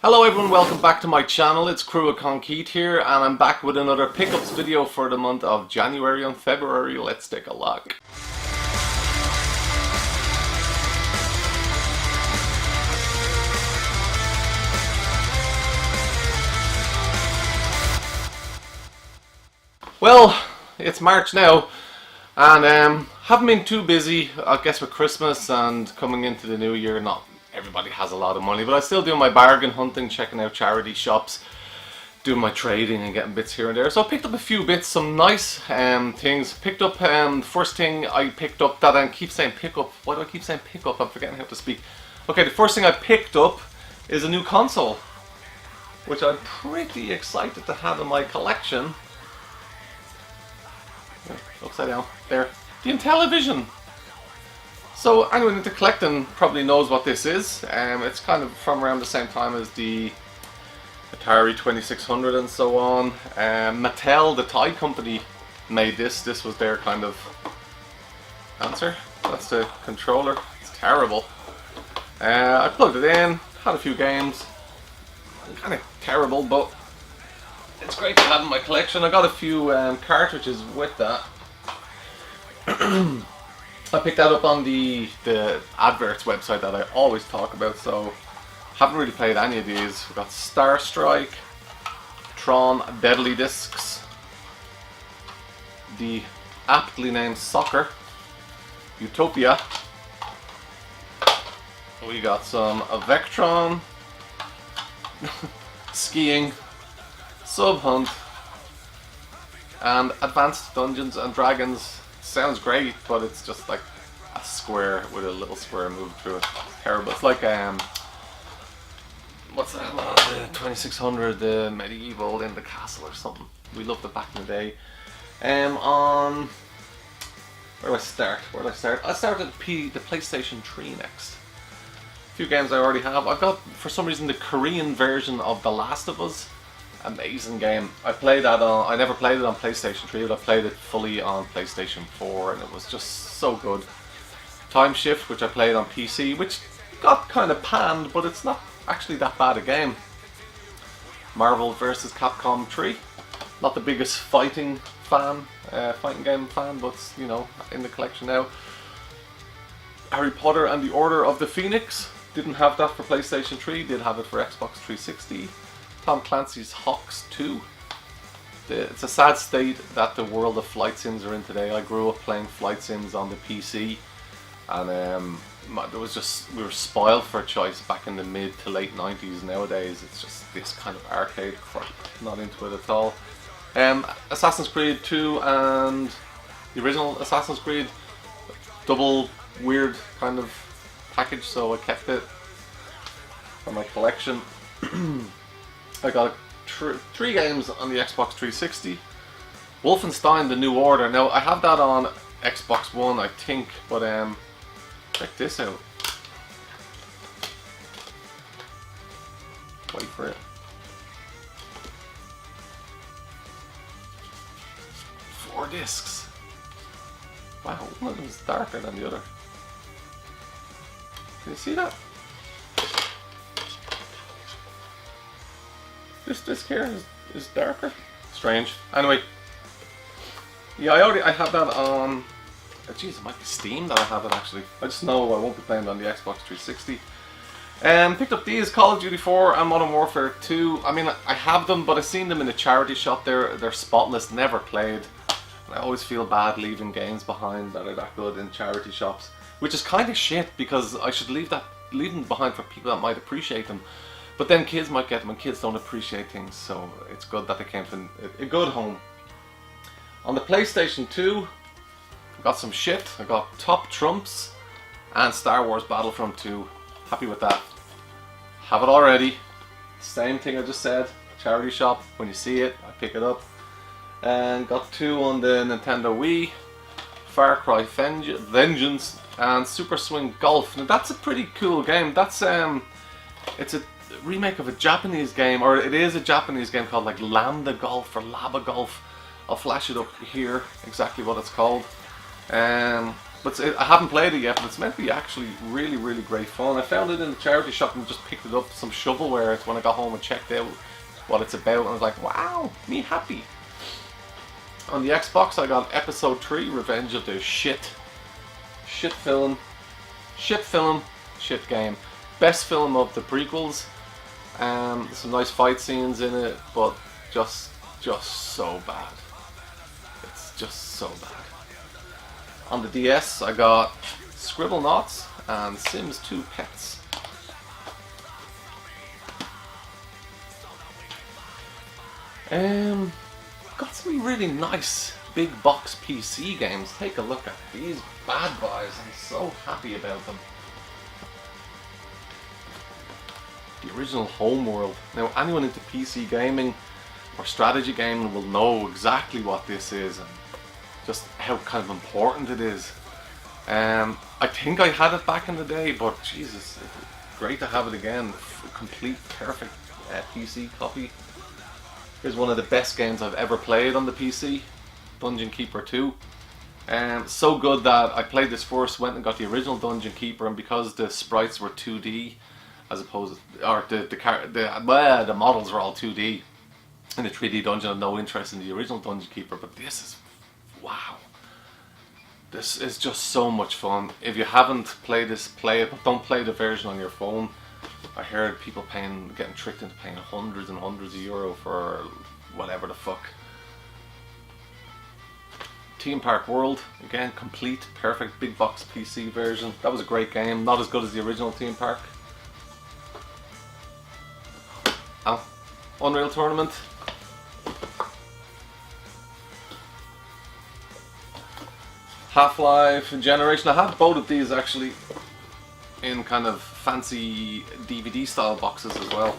Hello everyone, welcome back to my channel. It's Crew of Conkeet here, and I'm back with another pickups video for the month of January and February. Let's take a look. Well, it's March now, and haven't been too busy, I guess, with Christmas and coming into the new year. Not everybody has a lot of money, but I still do my bargain hunting, checking out charity shops, doing my trading and getting bits here and there. So I picked up a few bits, some nice things. Picked up, first thing I picked up that I keep saying pick up. Why do I keep saying pick up? I'm forgetting how to speak. Okay, the first thing I picked up is a new console, which I'm pretty excited to have in my collection. Upside down, there. The Intellivision. So anyone into collecting probably knows what this is. It's kind of from around the same time as the Atari 2600 and so on. Mattel, the toy company, made this. This was their kind of answer. That's the controller. It's terrible. I plugged it in, had a few games. Kind of terrible, but it's great to have in my collection. I got a few cartridges with that. I picked that up on the adverts website that I always talk about, so haven't really played any of these. We've got Star Strike, Tron Deadly Discs, the aptly named Soccer, Utopia. We got some Vectron, Skiing, Sub Hunt, and Advanced Dungeons and Dragons. Sounds great, but it's just like a square with a little square moving through it. It's terrible. It's like what's that one? The 2600, the medieval in the castle or something. We loved it back in the day. On where do I start? I started the PlayStation 3 next. A few games I already have. I've got, for some reason, the Korean version of The Last of Us. Amazing game. I played that on, I never played it on PlayStation 3, but I played it fully on PlayStation 4 and it was just so good. Time Shift, which I played on PC, which got kind of panned, but it's not actually that bad a game. Marvel vs. Capcom 3. Not the biggest fighting game fan, but you know, in the collection now. Harry Potter and the Order of the Phoenix. Didn't have that for PlayStation 3, did have it for Xbox 360. Tom Clancy's Hawks 2. It's a sad state that the world of flight sims are in today. I grew up playing flight sims on the PC, and there was just, we were spoiled for choice back in the mid to late 90s. Nowadays it's just this kind of arcade crap. Not into it at all. Assassin's Creed 2 and the original Assassin's Creed, double weird kind of package, so I kept it for my collection. I got three games on the Xbox 360. Wolfenstein: The New Order. Now I have that on Xbox One, I think, but check this out. Wait for it. 4 discs. Wow, one of them is darker than the other. Can you see that? This disc here is darker. Strange. Anyway, yeah, I have that on. Jeez, it might be Steam that I have it actually. I just know I won't be playing it on the Xbox 360. Picked up these Call of Duty 4 and Modern Warfare 2. I mean, I have them, but I've seen them in a charity shop. They're spotless, never played. And I always feel bad leaving games behind that are that good in charity shops, which is kind of shit because I should leave them behind for people that might appreciate them. But then kids might get them, and kids don't appreciate things, so it's good that they came from a good home. On the PlayStation 2, I got some shit. I got Top Trumps and Star Wars Battlefront 2. Happy with that. Have it already. Same thing I just said. Charity shop. When you see it, I pick it up. And got 2 on the Nintendo Wii. Far Cry Vengeance and Super Swing Golf. Now that's a pretty cool game. That's it's a remake of a Japanese game, or it is a Japanese game called like Lambda Golf or Laba Golf. I'll flash it up here, exactly what it's called. The but I haven't played it yet, but it's meant to be actually really, really great fun. I found it in the charity shop and just picked it up, some shovelware. It's when I got home and checked out what it's about, and I was like, wow, me happy. On the Xbox, I got Episode 3, Revenge of the Shit film, shit game. Best film of the prequels. Some nice fight scenes in it, but just so bad. It's just so bad. On the DS, I got Scribblenauts and Sims 2 Pets. Got some really nice big box PC games. Take a look at these bad boys. I'm so happy about them. The original Homeworld. Now, anyone into PC gaming or strategy gaming will know exactly what this is and just how kind of important it is. I think I had it back in the day, but Jesus, great to have it again. A complete, perfect PC copy. Here's one of the best games I've ever played on the PC, Dungeon Keeper 2. So good that I played this first, went and got the original Dungeon Keeper, and because the sprites were 2D, as opposed to, or the models were all 2D in the 3D dungeon, I had no interest in the original Dungeon Keeper, but this is, wow. This is just so much fun. If you haven't played this, play it, but don't play the version on your phone. I heard people getting tricked into paying hundreds and hundreds of euro for whatever the fuck. Theme Park World, again, complete, perfect, big box PC version. That was a great game, not as good as the original Theme Park. Unreal Tournament. Half-Life Generation. I have both of these actually in kind of fancy DVD style boxes as well.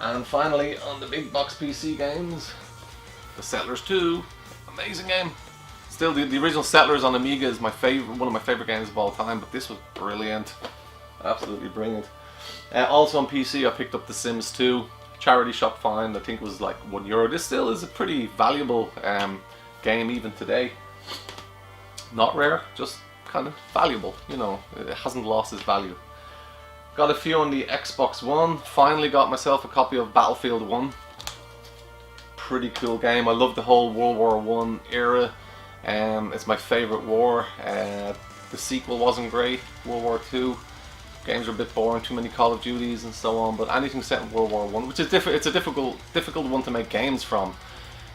And finally, on the big box PC games, the Settlers 2, amazing game. Still, the original Settlers on Amiga is my favorite, one of my favorite games of all time, but this was brilliant, absolutely brilliant. Also on PC, I picked up The Sims 2, charity shop find. I think it was like €1. This still is a pretty valuable game even today. Not rare, just kind of valuable, you know, it hasn't lost its value. Got a few on the Xbox One, finally got myself a copy of Battlefield 1. Pretty cool game, I love the whole World War I era, it's my favourite war. The sequel wasn't great, World War II, games were a bit boring, too many Call of Duties and so on, but anything set in World War I, which is it's a difficult one to make games from,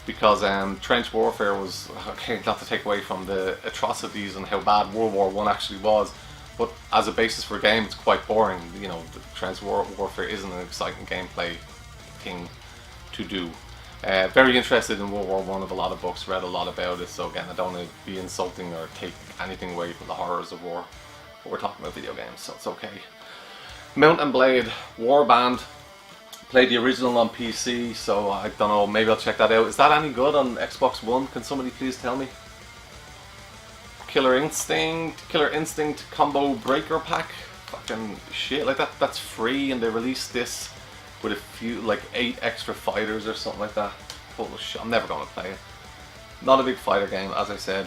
because trench warfare was, okay, not to take away from the atrocities and how bad World War I actually was, but as a basis for a game it's quite boring. You know, the trench warfare isn't an exciting gameplay thing to do. Very interested in World War I, have a lot of books, read a lot about it, so again, I don't want to be insulting or take anything away from the horrors of war, but we're talking about video games, so it's okay. Mount and Blade Warband. Played the original on PC, so I don't know, maybe I'll check that out. Is that any good on Xbox One? Can somebody please tell me? Killer Instinct Combo Breaker Pack. Fucking shit, like that's free, and they released this with a few, like 8 extra fighters or something like that. Full of shit. I'm never going to play it. Not a big fighter game, as I said.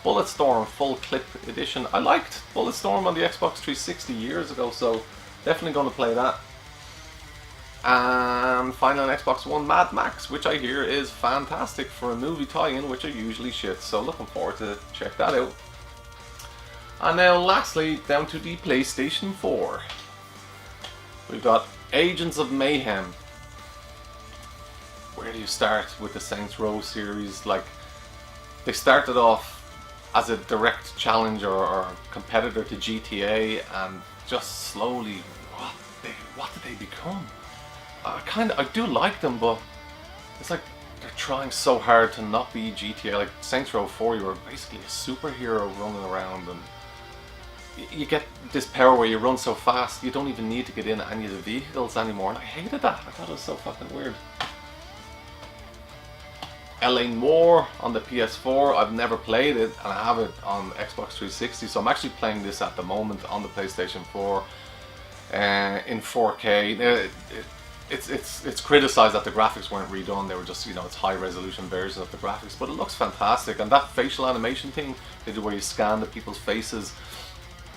Bulletstorm Full Clip Edition. I liked Bulletstorm on the Xbox 360 years ago, so definitely going to play that. And finally on Xbox One, Mad Max, which I hear is fantastic for a movie tie-in, which are usually shit, so looking forward to check that out. And now lastly, down to the PlayStation 4. We've got Agents of Mayhem. Where do you start with the Saints Row series? Like, they started off as a direct challenger or competitor to GTA, and just slowly, what did they become? I do like them, but it's like they're trying so hard to not be GTA. Like Saints Row 4, you were basically a superhero running around, and you get this power where you run so fast you don't even need to get in any of the vehicles anymore, and I hated that. I thought it was so fucking weird. LA Noire on the PS4, I've never played it, and I have it on Xbox 360, so I'm actually playing this at the moment on the PlayStation 4 in 4K. it's criticized that the graphics weren't redone. They were just, you know, it's high resolution versions of the graphics, but it looks fantastic. And that facial animation thing they do, where you scan the people's faces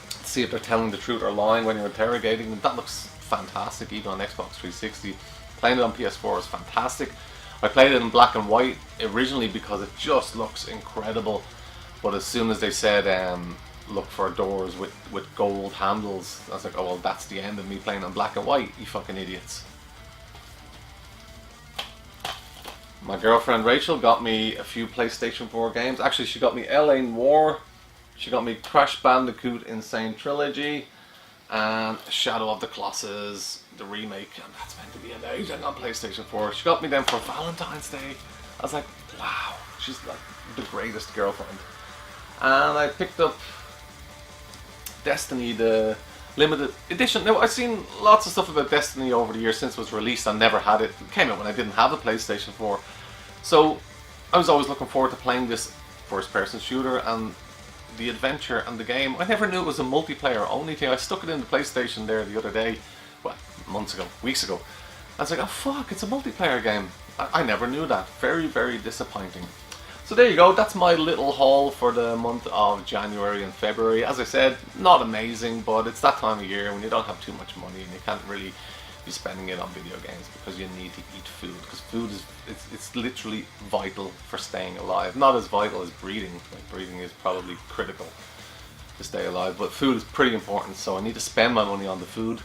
to see if they're telling the truth or lying when you're interrogating them, that looks fantastic even on Xbox 360. Playing it on PS4 is fantastic. I played it in black and white originally because it just looks incredible, but as soon as they said look for doors with gold handles, I was like, oh well, that's the end of me playing in black and white, you fucking idiots. My girlfriend Rachel got me a few PlayStation 4 games. Actually, she got me LA Noire, she got me Crash Bandicoot Insane Trilogy, and Shadow of the Colossus, the remake, and that's meant to be amazing on PlayStation 4. She got me them for Valentine's Day. I was like, wow, she's like the greatest girlfriend. And I picked up Destiny, the limited edition. Now, I've seen lots of stuff about Destiny over the years since it was released. I never had it. It came out when I didn't have a PlayStation 4. So I was always looking forward to playing this first-person shooter and the adventure and the game. I never knew it was a multiplayer only thing. I stuck it in the PlayStation there the other day, well, months ago, weeks ago. I was like, oh fuck, it's a multiplayer game. I never knew that. Very, very disappointing. So there you go, that's my little haul for the month of January and February. As I said, not amazing, but it's that time of year when you don't have too much money and you can't really be spending it on video games because you need to eat food. Because food is, it's literally vital for staying alive. Not as vital as breathing. Like, breathing is probably critical to stay alive, but food is pretty important, so I need to spend my money on the food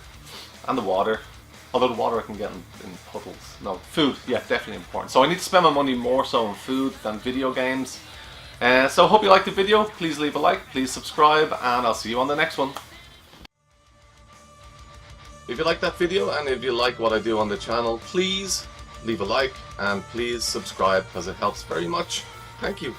and the water. Although the water I can get in puddles. No, food, yeah, definitely important. So I need to spend my money more so on food than video games. So hope you liked the video. Please leave a like, please subscribe, and I'll see you on the next one. If you like that video and if you like what I do on the channel, please leave a like and please subscribe because it helps very much. Thank you.